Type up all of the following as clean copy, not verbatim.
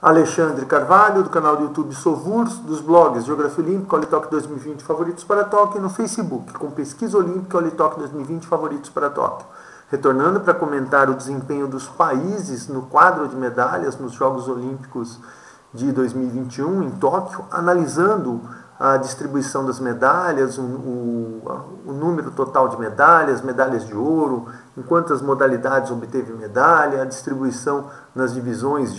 Alexandre Carvalho, do canal do YouTube Sovurs, dos blogs Geografia Olímpica, Olitoque 2020 Favoritos para Tóquio, e no Facebook, com Pesquisa Olímpica, Olitoque 2020 Favoritos para Tóquio. Retornando para comentar o desempenho dos países no quadro de medalhas nos Jogos Olímpicos de 2021 em Tóquio, analisando a distribuição das medalhas, o número total de medalhas, medalhas de ouro, em quantas modalidades obteve medalha, a distribuição nas divisões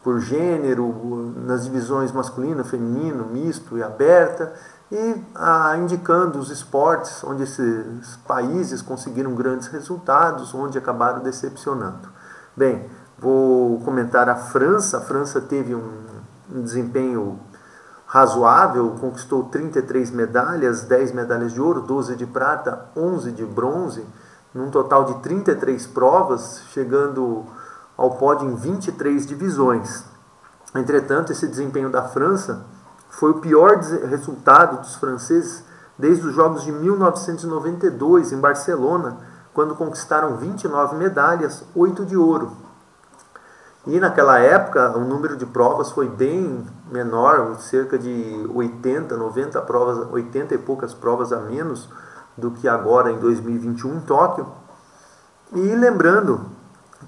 por gênero, nas divisões masculino, feminino, misto e aberta, e indicando os esportes onde esses países conseguiram grandes resultados, onde acabaram decepcionando. Bem, vou comentar a França. A França teve um desempenho razoável, conquistou 33 medalhas, 10 medalhas de ouro, 12 de prata, 11 de bronze, num total de 33 provas, chegando ao pódio em 23 divisões. Entretanto, esse desempenho da França foi o pior resultado dos franceses desde os Jogos de 1992, em Barcelona, quando conquistaram 29 medalhas, 8 de ouro. E naquela época o número de provas foi bem menor, cerca de 80, 90 provas, 80 e poucas provas a menos do que agora em 2021 em Tóquio. E lembrando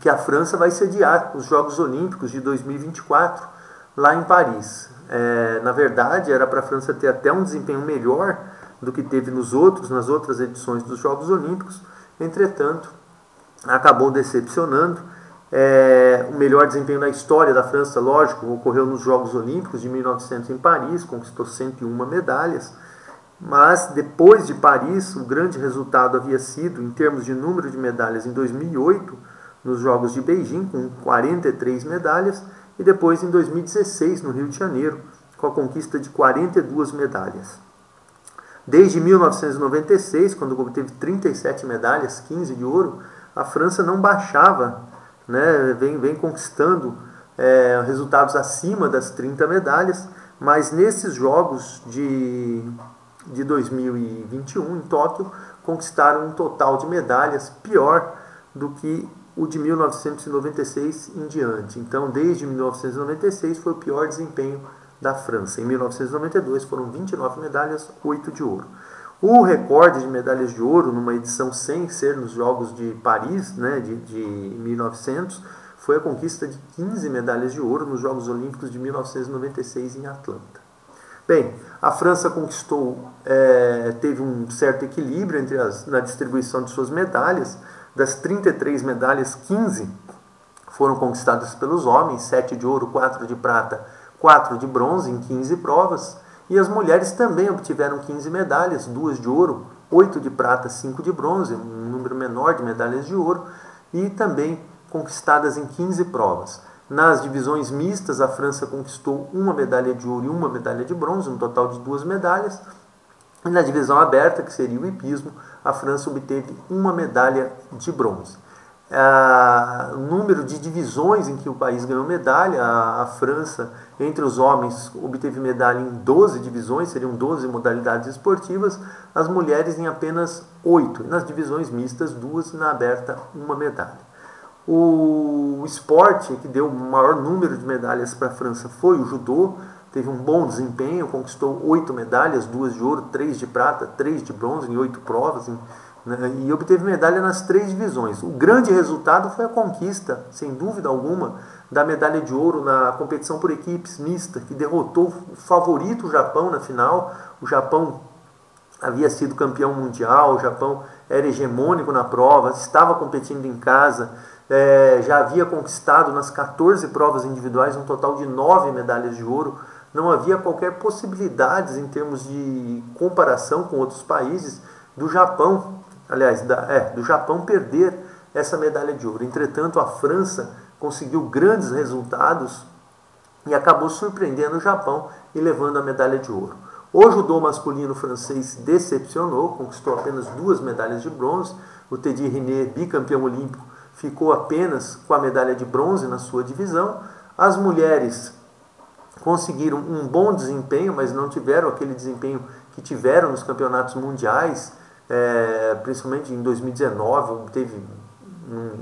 que a França vai sediar os Jogos Olímpicos de 2024 lá em Paris. Na verdade, era para a França ter até um desempenho melhor do que teve nas outras edições dos Jogos Olímpicos. Entretanto, acabou decepcionando. O melhor desempenho na história da França, lógico, ocorreu nos Jogos Olímpicos de 1900 em Paris, conquistou 101 medalhas, mas depois de Paris, o grande resultado havia sido, em termos de número de medalhas, em 2008, nos Jogos de Beijing, com 43 medalhas, e depois em 2016, no Rio de Janeiro, com a conquista de 42 medalhas. Desde 1996, quando obteve 37 medalhas, 15 de ouro, a França não baixava, vem conquistando resultados acima das 30 medalhas, mas nesses Jogos de 2021 em Tóquio conquistaram um total de medalhas pior do que o de 1996 em diante. Então, desde 1996 foi o pior desempenho da França. Em 1992 foram 29 medalhas, 8 de ouro. O recorde de medalhas de ouro numa edição sem ser nos Jogos de Paris, de 1900, foi a conquista de 15 medalhas de ouro nos Jogos Olímpicos de 1996 em Atlanta. Bem, a França teve um certo equilíbrio na distribuição de suas medalhas. Das 33 medalhas, 15 foram conquistadas pelos homens, 7 de ouro, 4 de prata, 4 de bronze em 15 provas. E as mulheres também obtiveram 15 medalhas, 2 de ouro, 8 de prata, 5 de bronze, um número menor de medalhas de ouro, e também conquistadas em 15 provas. Nas divisões mistas, a França conquistou uma medalha de ouro e uma medalha de bronze, um total de 2 medalhas. E na divisão aberta, que seria o hipismo, a França obteve uma medalha de bronze. O número de divisões em que o país ganhou medalha, a França, entre os homens, obteve medalha em 12 divisões, seriam 12 modalidades esportivas, as mulheres em apenas 8, e nas divisões mistas, 2, e na aberta, uma medalha. O esporte que deu o maior número de medalhas para a França foi o judô, teve um bom desempenho, conquistou 8 medalhas, 2 de ouro, 3 de prata, 3 de bronze em 8 provas, e obteve medalha nas 3 divisões. O grande resultado foi a conquista, sem dúvida alguma, da medalha de ouro na competição por equipes mista, que derrotou o favorito, o Japão, na final. O Japão havia sido campeão mundial, o Japão era hegemônico na prova, estava competindo em casa, já havia conquistado nas 14 provas individuais um total de 9 medalhas de ouro. Não havia qualquer possibilidade em termos de comparação com outros países do Japão, do Japão perder essa medalha de ouro. Entretanto, a França conseguiu grandes resultados e acabou surpreendendo o Japão e levando a medalha de ouro. O judô masculino francês decepcionou, conquistou apenas 2 medalhas de bronze. O Teddy Riner, bicampeão olímpico, ficou apenas com a medalha de bronze na sua divisão. As mulheres conseguiram um bom desempenho, mas não tiveram aquele desempenho que tiveram nos campeonatos mundiais, principalmente em 2019, teve,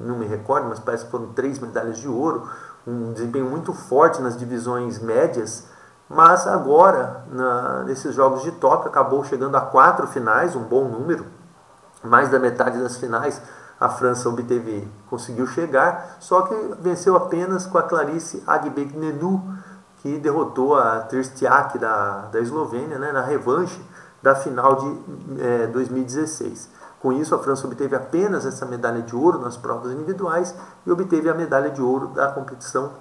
não me recordo, mas parece que foram 3 medalhas de ouro. um desempenho muito forte nas divisões médias, mas agora, nesses Jogos de Tóquio, acabou chegando a 4 finais, um bom número, mais da metade das finais a França conseguiu chegar, só que venceu apenas com a Clarisse Agbenienou, que derrotou a Trstiak da Eslovênia, né, na revanche da final de 2016. Com isso, a França obteve apenas essa medalha de ouro nas provas individuais e obteve a medalha de ouro da competição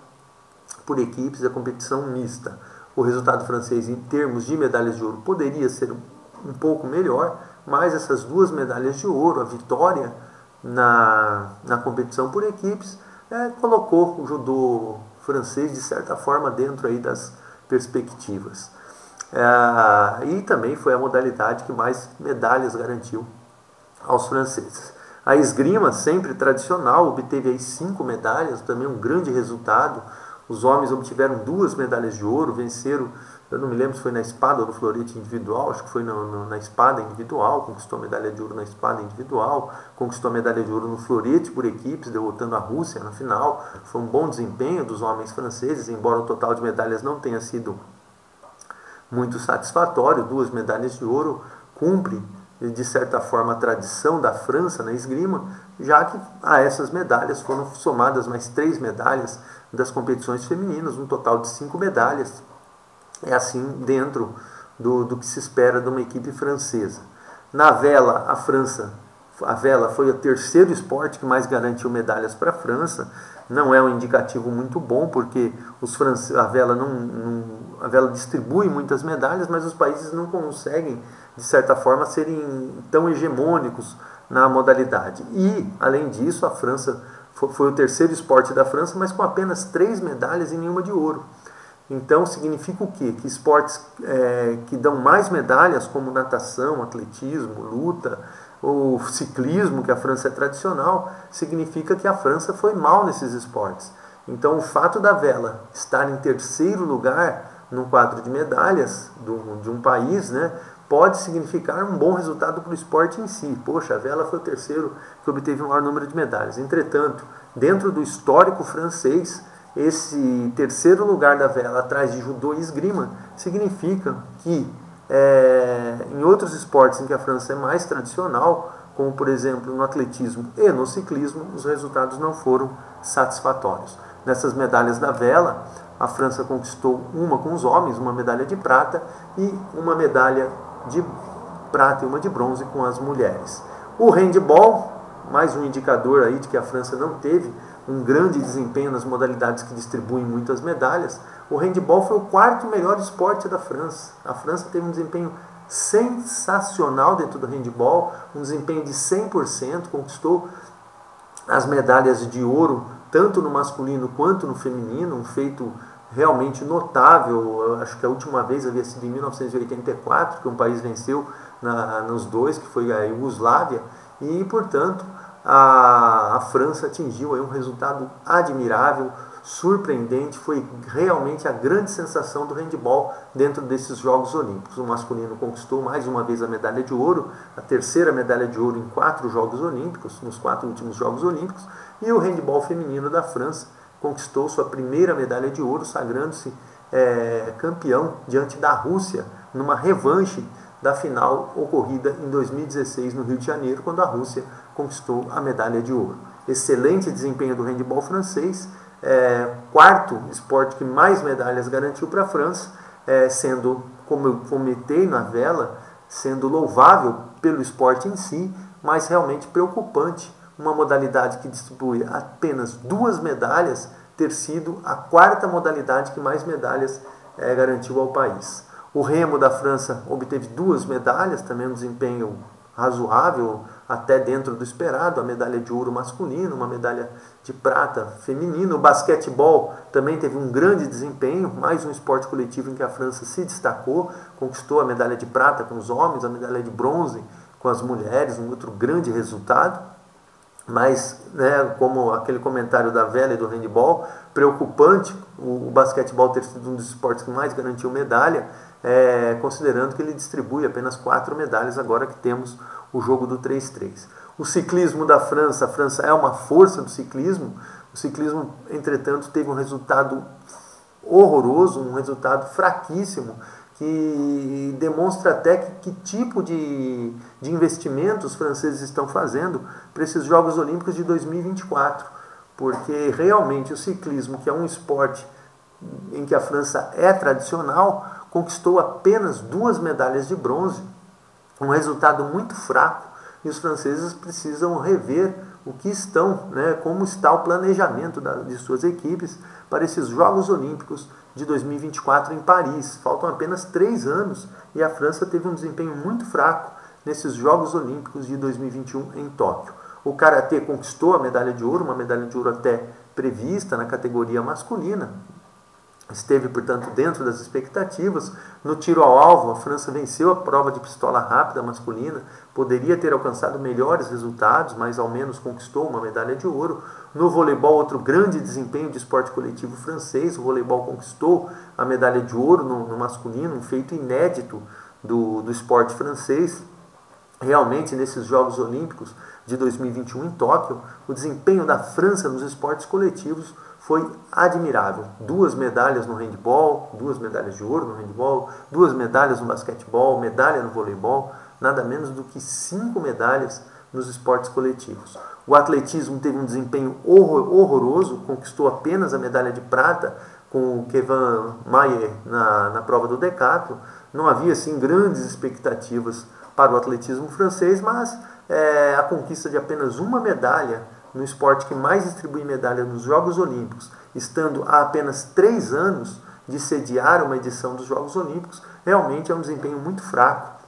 por equipes, da competição mista. O resultado francês em termos de medalhas de ouro poderia ser um pouco melhor, mas essas 2 medalhas de ouro, a vitória na competição por equipes, colocou o judô francês de certa forma dentro aí das perspectivas. E também foi a modalidade que mais medalhas garantiu aos franceses. A esgrima, sempre tradicional, obteve aí 5 medalhas, também um grande resultado. Os homens obtiveram 2 medalhas de ouro, venceram, eu não me lembro se foi na espada ou no florete individual, acho que foi na espada individual, conquistou a medalha de ouro na espada individual, conquistou a medalha de ouro no florete por equipes, derrotando a Rússia na final. Foi um bom desempenho dos homens franceses, embora o total de medalhas não tenha sido muito satisfatório. 2 medalhas de ouro cumpre, de certa forma, a tradição da França na esgrima, já que a essas medalhas foram somadas mais 3 medalhas das competições femininas, um total de 5 medalhas. É assim dentro do que se espera de uma equipe francesa. Na vela, a vela foi o terceiro esporte que mais garantiu medalhas para a França. Não é um indicativo muito bom, porque a vela distribui muitas medalhas, mas os países não conseguem, de certa forma, serem tão hegemônicos na modalidade. E, além disso, a França foi o terceiro esporte da França, mas com apenas 3 medalhas e nenhuma de ouro. Então, significa o quê? Que esportes que dão mais medalhas, como natação, atletismo, luta, ou ciclismo, que a França é tradicional, significa que a França foi mal nesses esportes. Então, o fato da vela estar em terceiro lugar no quadro de medalhas de um país, né, pode significar um bom resultado para o esporte em si. Poxa, a vela foi o terceiro que obteve o maior número de medalhas. Entretanto, dentro do histórico francês, esse terceiro lugar da vela atrás de judô e esgrima significa que em outros esportes em que a França é mais tradicional, como por exemplo no atletismo e no ciclismo, os resultados não foram satisfatórios. Nessas medalhas da vela, a França conquistou uma com os homens, uma medalha de prata, e uma medalha de prata e uma de bronze com as mulheres. O handball, mais um indicador aí de que a França não teve um grande desempenho nas modalidades que distribuem muitas medalhas. O handball foi o 4º melhor esporte da França. A França teve um desempenho sensacional dentro do handball, um desempenho de 100%, conquistou as medalhas de ouro tanto no masculino quanto no feminino, um feito realmente notável. Eu acho que a última vez havia sido em 1984, que um país venceu nos 2, que foi a Iugoslávia, e, portanto, a França atingiu aí um resultado admirável, surpreendente. Foi realmente a grande sensação do handball dentro desses Jogos Olímpicos. O masculino conquistou mais uma vez a medalha de ouro, a terceira medalha de ouro em 4 Jogos Olímpicos, nos 4 últimos Jogos Olímpicos, e o handball feminino da França conquistou sua primeira medalha de ouro, sagrando-se campeão diante da Rússia, numa revanche da final ocorrida em 2016 no Rio de Janeiro, quando a Rússia conquistou a medalha de ouro. Excelente desempenho do handball francês, 4º esporte que mais medalhas garantiu para a França, sendo, como eu comentei na vela, sendo louvável pelo esporte em si, mas realmente preocupante uma modalidade que distribui apenas 2 medalhas ter sido a 4ª modalidade que mais medalhas garantiu ao país. O remo da França obteve 2 medalhas, também um desempenho razoável, até dentro do esperado, a medalha de ouro masculino, uma medalha de prata feminino. O basquetebol também teve um grande desempenho, mais um esporte coletivo em que a França se destacou, conquistou a medalha de prata com os homens, a medalha de bronze com as mulheres, um outro grande resultado. Mas, como aquele comentário da vela e do handball, preocupante o basquetebol ter sido um dos esportes que mais garantiu medalha, considerando que ele distribui apenas 4 medalhas, agora que temos o jogo do 3-3. O ciclismo da França, a França é uma força do ciclismo, O ciclismo, entretanto, teve um resultado horroroso, um resultado fraquíssimo, que demonstra até que tipo de investimento os franceses estão fazendo para esses Jogos Olímpicos de 2024. Porque realmente o ciclismo, que é um esporte em que a França é tradicional, conquistou apenas 2 medalhas de bronze, um resultado muito fraco, e os franceses precisam rever o que estão, como está o planejamento de suas equipes para esses Jogos Olímpicos de 2024 em Paris. Faltam apenas 3 anos e a França teve um desempenho muito fraco nesses Jogos Olímpicos de 2021 em Tóquio. O karatê conquistou a medalha de ouro, uma medalha de ouro até prevista na categoria masculina. Esteve, portanto, dentro das expectativas. No tiro ao alvo, a França venceu a prova de pistola rápida masculina, poderia ter alcançado melhores resultados, mas ao menos conquistou uma medalha de ouro. No voleibol, outro grande desempenho de esporte coletivo francês, o voleibol conquistou a medalha de ouro no masculino, um feito inédito do esporte francês. Realmente, nesses Jogos Olímpicos de 2021 em Tóquio, o desempenho da França nos esportes coletivos foi admirável. 2 medalhas no handebol, 2 medalhas de ouro no handebol, 2 medalhas no basquetebol, medalha no voleibol, nada menos do que 5 medalhas nos esportes coletivos. O atletismo teve um desempenho horroroso, conquistou apenas a medalha de prata com o Kevin Mayer na prova do decathlon. Não havia assim grandes expectativas para o atletismo francês, mas a conquista de apenas uma medalha no esporte que mais distribui medalha nos Jogos Olímpicos, estando há apenas 3 anos de sediar uma edição dos Jogos Olímpicos, realmente é um desempenho muito fraco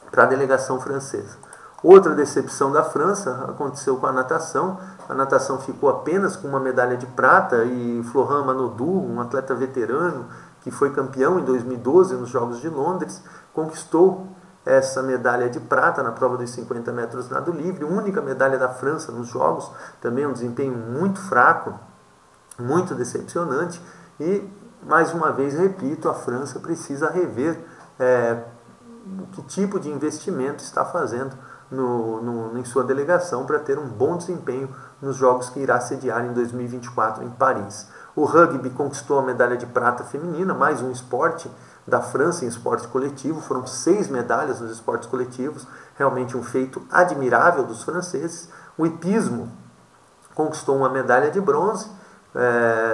para a delegação francesa. Outra decepção da França aconteceu com a natação. A natação ficou apenas com uma medalha de prata e Florent Manodou, um atleta veterano que foi campeão em 2012 nos Jogos de Londres, conquistou essa medalha de prata na prova dos 50 metros nado livre, única medalha da França nos Jogos, também um desempenho muito fraco, muito decepcionante, e mais uma vez repito, a França precisa rever que tipo de investimento está fazendo em sua delegação para ter um bom desempenho nos Jogos que irá sediar em 2024 em Paris. O rugby conquistou a medalha de prata feminina, mais um esporte da França em esporte coletivo. Foram 6 medalhas nos esportes coletivos, realmente um feito admirável dos franceses. O hipismo conquistou uma medalha de bronze,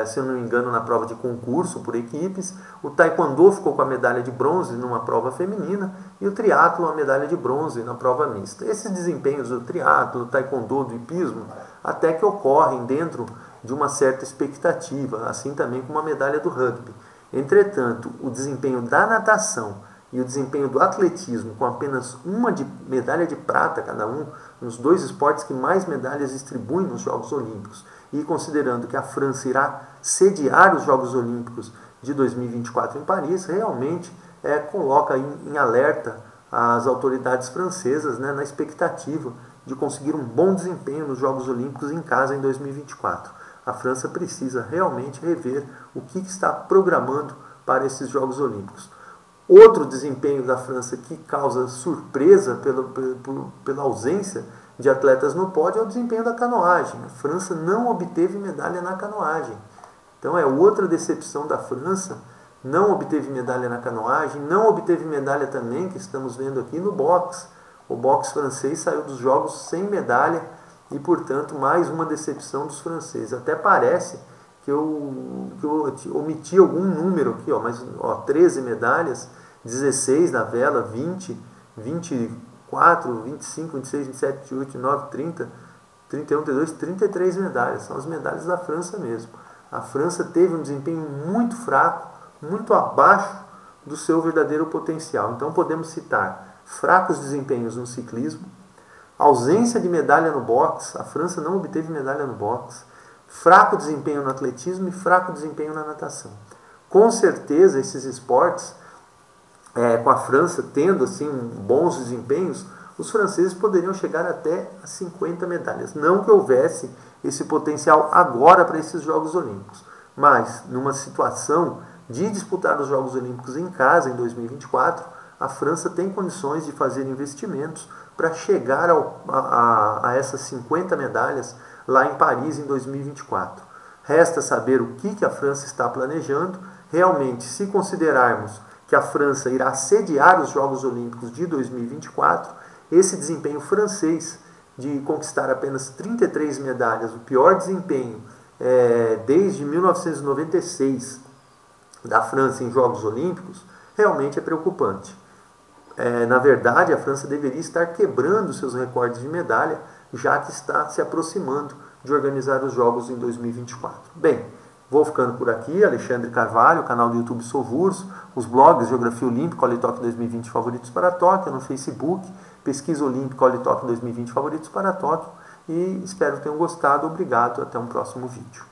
se eu não me engano, na prova de concurso por equipes. O taekwondo ficou com a medalha de bronze numa prova feminina e o triatlo a medalha de bronze na prova mista. Esses desempenhos do triatlo, do taekwondo, do hipismo, até que ocorrem dentro de uma certa expectativa, assim também como a medalha do rugby. Entretanto, o desempenho da natação e o desempenho do atletismo, com apenas uma medalha de prata cada um, nos 2 esportes que mais medalhas distribuem nos Jogos Olímpicos, e considerando que a França irá sediar os Jogos Olímpicos de 2024 em Paris, realmente coloca em alerta as autoridades francesas, na expectativa de conseguir um bom desempenho nos Jogos Olímpicos em casa em 2024. A França precisa realmente rever o que está programando para esses Jogos Olímpicos. Outro desempenho da França que causa surpresa pela ausência de atletas no pódio é o desempenho da canoagem. A França não obteve medalha na canoagem. Então é outra decepção da França, não obteve medalha na canoagem, não obteve medalha também, que estamos vendo aqui, no boxe. O boxe francês saiu dos Jogos sem medalha e, portanto, mais uma decepção dos franceses. Até parece que eu omiti algum número aqui, mas 13 medalhas, 16 na vela, 20, 24, 25, 26, 27, 28, 29, 30, 31, 32, 33 medalhas. São as medalhas da França mesmo. A França teve um desempenho muito fraco, muito abaixo do seu verdadeiro potencial. Então podemos citar fracos desempenhos no ciclismo, ausência de medalha no boxe, a França não obteve medalha no boxe, fraco desempenho no atletismo e fraco desempenho na natação. Com certeza esses esportes, com a França tendo assim bons desempenhos, os franceses poderiam chegar até a 50 medalhas. Não que houvesse esse potencial agora para esses Jogos Olímpicos, mas numa situação de disputar os Jogos Olímpicos em casa em 2024, a França tem condições de fazer investimentos para chegar a essas 50 medalhas lá em Paris em 2024. Resta saber o que a França está planejando. Realmente, se considerarmos que a França irá sediar os Jogos Olímpicos de 2024, esse desempenho francês de conquistar apenas 33 medalhas, o pior desempenho desde 1996 da França em Jogos Olímpicos, realmente é preocupante. Na verdade, a França deveria estar quebrando seus recordes de medalha, já que está se aproximando de organizar os Jogos em 2024. Bem, vou ficando por aqui. Alexandre Carvalho, canal do YouTube Sovurso, os blogs Geografia Olímpica, Olitóquio 2020 Favoritos para Tóquio, no Facebook, Pesquisa Olímpica, Olitóquio 2020 Favoritos para Tóquio, e espero que tenham gostado. Obrigado, até um próximo vídeo.